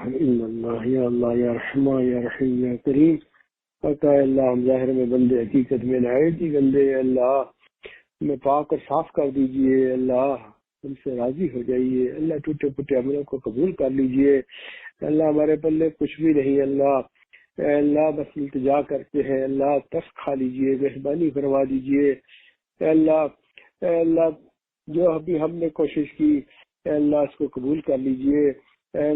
الہ الا اللہ، یا اللہ یا رحمان یا رحیم یا کریم۔ پتہ ہے اللہ ہم ظاہر میں بندے، حقیقت میں نہایت ہی گندے ہیں، اللہ ہمیں پاک اور صاف کر دیجئے، اللہ ہم سے راضی ہو جائیے، اللہ ٹوٹے پھوٹے عملوں کو قبول کر لیجئے، اللہ ہمارے پلے کچھ بھی نہیں، اللہ اے اللہ بس التجا کرتے ہیں، اللہ ترس کھا لیجئے، مہربانی فرما دیجئے، اے اللہ جو ابھی ہم نے کوشش کی اے اللہ اس کو قبول کر لیجئے، اے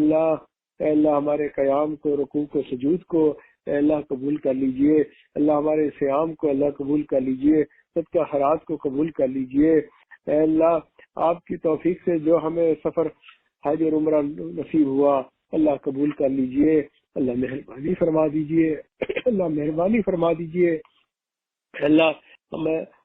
اللہ ہمارے قیام کو، رکوع کو، سجود کو اے اللہ قبول کر لیجئے، اللہ ہمارے صیام کو اللہ قبول کر لیجئے، صدقہ خیرات کو قبول کر لیجئے، اے اللہ آپ کی توفیق سے جو ہمیں سفر حج اور عمرہ نصیب ہوا اللہ قبول کر لیجئے، اللہ مہربانی فرما دیجئے، اللہ مہربانی فرما دیجئے، اللہ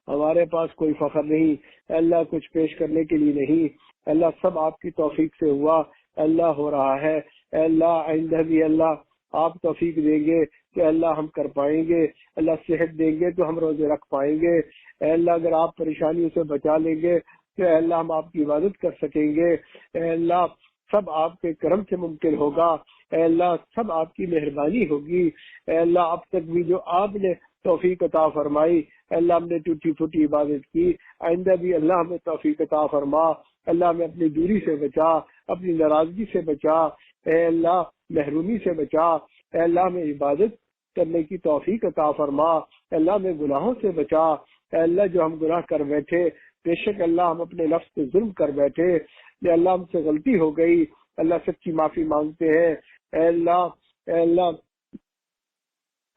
ہمارے پاس کوئی فخر نہیں، اللہ کچھ پیش کرنے کے لیے نہیں، اللہ سب آپ کی توفیق سے ہوا، اللہ ہو رہا ہے، اللہ آئندہ بھی اللہ آپ توفیق دیں گے کہ اللہ ہم کر پائیں گے، اللہ صحت دیں گے تو ہم روزے رکھ پائیں گے، اے اللہ اگر آپ پریشانیوں سے بچا لیں گے کہ اے اللہ ہم آپ کی عبادت کر سکیں گے، اے اللہ سب آپ کے کرم سے ممکن ہوگا، اے اللہ سب آپ کی مہربانی ہوگی، اے اللہ اب تک بھی جو آپ نے توفیق عطا فرمائی، اے اللہ ہم نے ٹوٹی پھوٹی عبادت کی، آئندہ بھی اللہ ہمیں توفیق عطا فرما، اللہ ہمیں اپنی دوری سے بچا، اپنی ناراضگی سے بچا، اے اللہ محرومی سے بچا، اے اللہ ہمیں عبادت کرنے کی توفیق عطا فرما، اے اللہ ہمیں گناہوں سے بچا، اے اللہ جو ہم گناہ کر بیٹھے، بے شک اللہ ہم اپنے نفس پہ ظلم کر بیٹھے، یا اللہ ہم سے غلطی ہو گئی، اللہ سچی معافی مانگتے ہیں، اے اللہ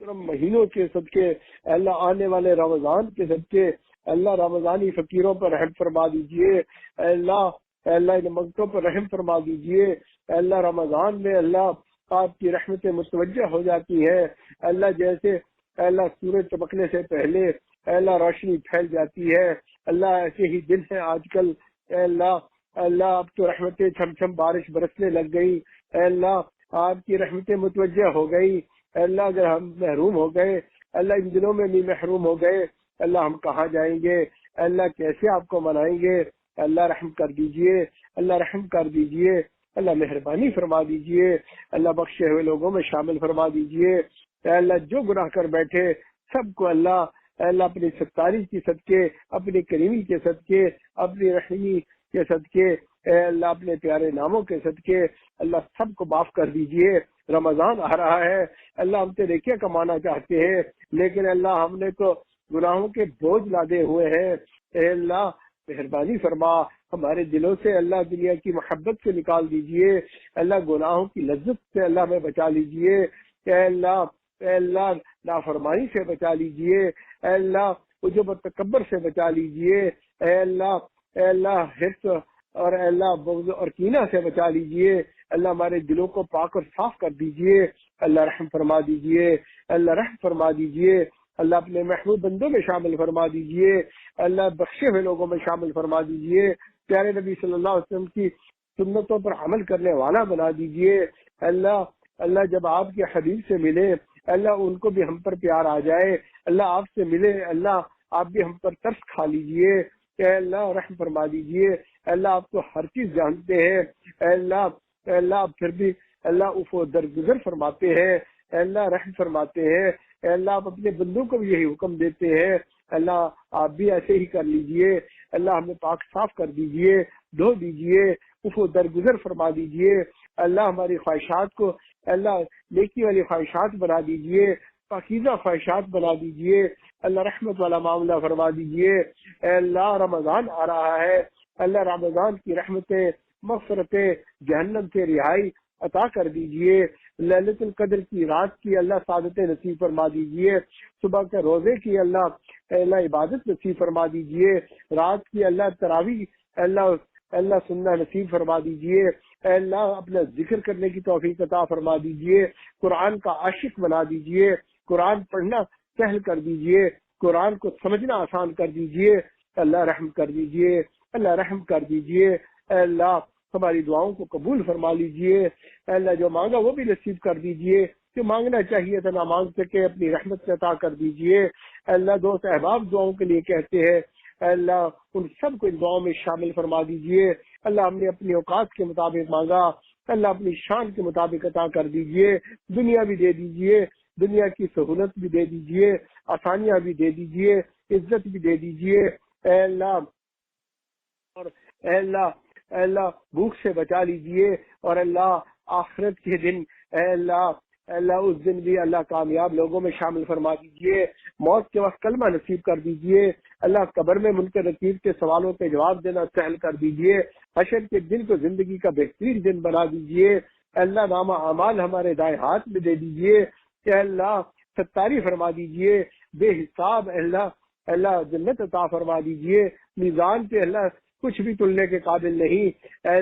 مہینوں کے صدقے، اے اللہ آنے والے رمضان کے صدقے، اللہ رمضانی فقیروں پر رحم فرما دیجئے، اے اللہ ان منگتوں پر رحم فرما دیجئے، اے اللہ رمضان میں اللہ آپ کی رحمتیں متوجہ ہو جاتی ہیں، اللہ جیسے اے اللہ سورج چمکنے سے پہلے اے اللہ روشنی پھیل جاتی ہے، اللہ ایسے ہی دن ہے آج کل، اے اللہ اب تو رحمتیں چھم چھم بارش برسنے لگ گئی، اے اللہ آپ کی رحمتیں متوجہ ہو گئی، اے اللہ اگر ہم محروم ہو گئے، اللہ ان دنوں میں بھی محروم ہو گئے، اللہ ہم کہاں جائیں گے، اللہ کیسے آپ کو منائیں گے، اللہ رحم کر دیجئے، اللہ رحم کر دیجئے، اللہ مہربانی فرما دیجئے، اللہ بخشے ہوئے لوگوں میں شامل فرما دیجئے، اے اللہ جو گناہ کر بیٹھے سب کو اللہ اے اللہ اپنی ستاری کی صدقے، اپنی کریمی کے صدقے، اپنی رحمی کے صدقے، اے اللہ اپنے پیارے ناموں کے صدقے اللہ سب کو معاف کر دیجئے۔ رمضان آ رہا ہے، اللہ ہم سے نیکیاں کمانا چاہتے ہیں، لیکن اللہ ہم نے تو گناہوں کے بوجھ لادے ہوئے ہیں، اے اللہ مہربانی فرما ہمارے دلوں سے اللہ دنیا کی محبت سے نکال دیجئے، اللہ گناہوں کی لذت سے اللہ میں بچا لیجئے، اے اللہ نافرمانی سے بچا لیجئے، اے اللہ عجب و تکبر سے بچا لیجئے، اے اللہ حرص اور اے اللہ بغض اور کینہ سے بچا لیجئے، اللہ ہمارے دلوں کو پاک اور صاف کر دیجئے، اللہ رحم فرما دیجئے، اللہ رحم فرما دیجئے، اللہ اپنے محبوب بندوں میں شامل فرما دیجئے، اللہ بخشے ہوئے لوگوں میں شامل فرما دیجئے، پیارے نبی صلی اللہ علیہ وسلم کی سنتوں پر عمل کرنے والا بنا دیجئے، اللہ جب آپ کے حبیب سے ملے اللہ ان کو بھی ہم پر پیار آ جائے، اللہ آپ سے ملے اللہ آپ بھی ہم پر ترس کھا لیجئے، اے اللہ رحم فرما دیجئے، اللہ آپ تو ہر چیز جانتے ہیں، اے اللہ آپ پھر بھی اللہ افو درگزر فرماتے ہیں، اے اللہ رحم فرماتے ہیں، اے اللہ آپ اپنے بندوں کو بھی یہی حکم دیتے ہیں، اللہ آپ بھی ایسے ہی کر لیجئے، اللہ ہمیں پاک صاف کر دیجئے، دھو دیجئے، افو درگزر فرما دیجئے، اللہ ہماری خواہشات کو اللہ نیکی والی خواہشات بنا دیجئے، پاکیزہ خواہشات بنا دیجئے، اللہ رحمت والا معاملہ فرما دیجئے، اے اللہ رمضان آ رہا ہے، اللہ رمضان کی رحمتیں مغفرتیں جہنم سے رہائی عطا کر دیجئے، لیلۃ القدر کی رات کی اللہ سعادت نصیب فرما دیجئے، صبح کے روزے کی اللہ عبادت نصیب فرما دیجئے، رات کی اللہ تراویح اللہ سننا نصیب فرما دیجئے، اے اللہ اپنا ذکر کرنے کی توفیق عطا فرما دیجئے، قرآن کا عاشق بنا دیجئے، قرآن پڑھنا سہل کر دیجئے، قرآن کو سمجھنا آسان کر دیجئے، اللہ رحم کر دیجئے، اللہ رحم کر دیجئے، اے اللہ ہماری دعاؤں کو قبول فرما لیجئے، اے اللہ جو مانگا وہ بھی نصیب کر دیجئے، جو مانگنا چاہیے تھا نہ مانگ سکے اپنی رحمت سے عطا کر دیجئے، اے اللہ دوست احباب دعاؤں کے لیے کہتے ہیں، اے اللہ ان سب کو ان دعاؤں میں شامل فرما دیجئے، اللہ ہم نے اپنی اوقات کے مطابق مانگا، اللہ اپنی شان کے مطابق عطا کر دیجئے، دنیا بھی دے دیجئے، دنیا کی سہولت بھی دے دیجئے، آسانیاں بھی دے دیجئے، عزت بھی دے دیجئے اے اللہ، اور اے اللہ، اے اللہ بھوک سے بچا لیجئے، اور اللہ آخرت کے دن اے اللہ، اے اللہ اس دن بھی اللہ کامیاب لوگوں میں شامل فرما دیجئے، موت کے وقت کلمہ نصیب کر دیجئے، اللہ قبر میں منکر نکیر کے سوالوں کے جواب دینا سہل کر دیجئے، حشر کے دن کو زندگی کا بہترین دن بنا دیجئے، اے اللہ نامہ اعمال ہمارے دائیں ہاتھ میں دے دیجئے، اے اللہ ستاری فرما دیجئے، بے حساب اے اللہ جنت عطا فرما دیجئے، میزان پہ اللہ کچھ بھی تلنے کے قابل نہیں، اے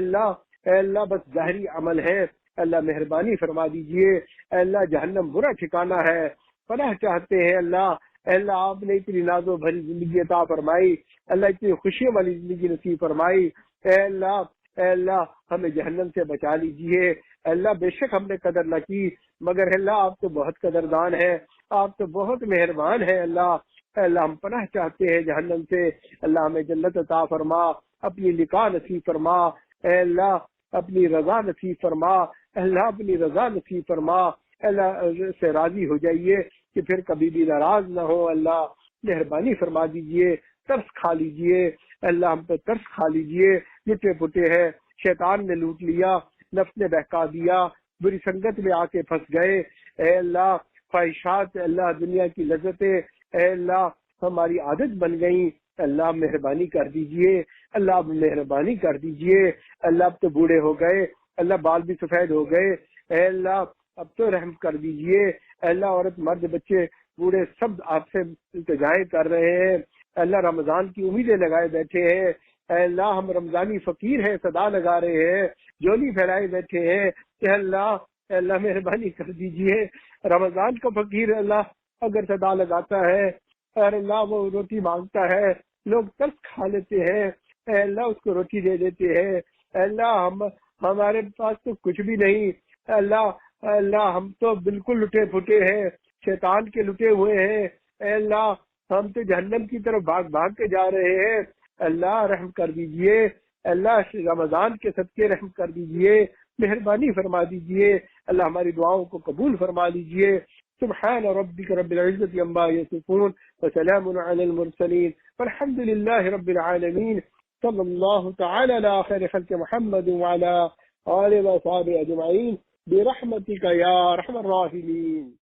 اللہ بس ظاہری عمل ہے، اللہ مہربانی فرما دیجئے، اے اللہ جہنم برا ٹھکانہ ہے، پناہ چاہتے ہیں اللہ، اے اللہ آپ نے اتنی ناز و بھری زندگی عطا فرمائی، اللہ اتنی خوشیوں والی زندگی نصیب فرمائی، اے اللہ ہمیں جہنم سے بچا لیجئے، اے اللہ بے شک ہم نے قدر نہ کی، مگر اے اللہ آپ تو بہت قدردان ہے، آپ تو بہت مہربان ہے اللہ، اے اللہ ہم پناہ چاہتے ہیں جہنم سے، اللہ ہمیں جنت عطا فرما، اپنی لقاء نصیب فرما، اے اللہ اپنی رضا نصیب فرما، اللہ اپنی رضا نصیب فرما، اللہ سے راضی ہو جائیے کہ پھر کبھی بھی ناراض نہ ہو، اللہ مہربانی فرما دیجئے، ترس کھا لیجئے، اللہ ہم پہ ترس کھا لیجئے، لٹے پٹے ہیں، شیطان نے لوٹ لیا، نفس نے بہکا دیا، بری سنگت میں آ کے پھنس گئے، اے اللہ خواہشات اللہ دنیا کی لذتیں اے اللہ ہماری عادت بن گئی، اللہ مہربانی کر دیجئے، اللہ اب مہربانی کر دیجئے، اللہ اب تو بوڑھے ہو گئے، اللہ بال بھی سفید ہو گئے، اے اللہ اب تو رحم کر دیجئے، اے اللہ عورت مرد بچے بوڑھے سب آپ سے التجائیں کر رہے ہیں، اللہ رمضان کی امیدیں لگائے بیٹھے ہیں، اے اللہ ہم رمضانی فقیر ہیں، صدا لگا رہے ہیں، جولی پھیلائے بیٹھے ہیں، اے اللہ مہربانی کر دیجئے، رمضان کا فقیر اللہ اگر صدا لگاتا ہے اور اللہ وہ روٹی مانگتا ہے، لوگ ترس کھا لیتے ہیں، اے اللہ اس کو روٹی دے دیتے ہیں، اے اللہ ہمارے پاس تو کچھ بھی نہیں، اے اللہ ہم تو بالکل لٹے پھٹے ہیں، شیطان کے لٹے ہوئے ہیں، اے اللہ ہم تو جہنم کی طرف بھاگ کے جا رہے ہیں، اللہ رحم کر دیجئے، اللہ رمضان کے صدقے رحم کر دیجئے، مہربانی فرما دیجئے، اللہ ہماری دعاؤں کو قبول فرما لیجئے، سبحان ربک رب العزت عما یصفون وسلام علی المرسلین والحمد للہ رب العالمین، صلی اللہ تعالی علی خیر خلق محمد وعلی آلہ وصحبہ اجمعین برحمتک یا ارحم الراحمین۔